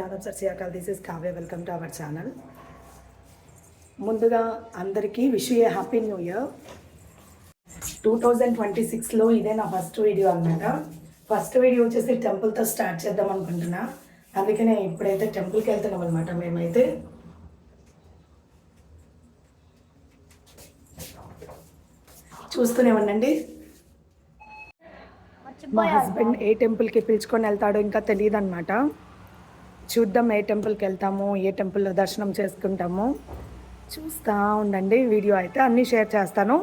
ఆదాబ్ సత్ శ్రీ అకాల్. This is Kavya. Welcome to our channel. ముందుగా అందరికీ wish you a happy new year. 2026లో ఇదే నా ఫస్ట్ వీడియో అనమాట. ఫస్ట్ వీడియో వచ్చేసి టెంపుల్తో స్టార్ట్ చేద్దాం అనుకుంటున్నా. అందుకనే ఇప్పుడైతే టెంపుల్కి వెళ్తున్నాం అనమాట. మేమైతే చూస్తూనే ఉండండి. మా హస్బెండ్ ఏ టెంపుల్కి పిలుచుకొని వెళ్తాడో ఇంకా తెలియదు అనమాట. చూద్దాం ఏ టెంపుల్కి వెళ్తాము, ఏ టెంపుల్లో దర్శనం చేసుకుంటాము. చూస్తూ ఉండండి. వీడియో అయితే అన్నీ షేర్ చేస్తాను.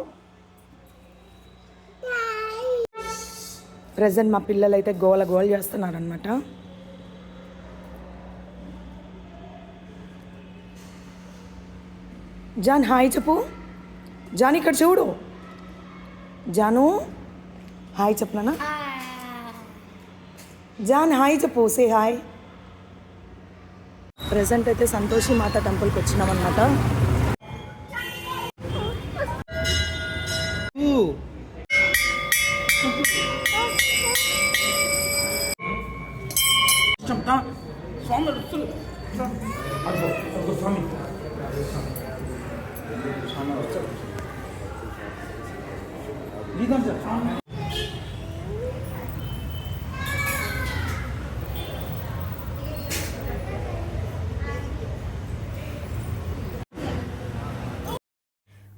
ప్రజెంట్ మా పిల్లలు అయితే గోల గోల చేస్తున్నారనమాట. జాన్ హాయ్ చెప్పు. జాన్ ఇక్కడ చూడు. జాను హాయ్ చెప్పనా. జాన్ హాయ్ చెప్పు. Say hi. ప్రజెంట్ అయితే సంతోషి మాత టెంపుల్కి వచ్చినాం అనమాట.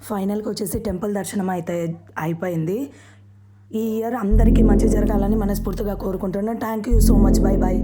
ఫైనల్గా వచ్చేసి టెంపుల్ దర్శనం అయితే అయిపోయింది. ఈ ఇయర్ అందరికీ మంచి జరగాలని మనస్ఫూర్తిగా కోరుకుంటున్నాను. Thank you so much. Bye bye.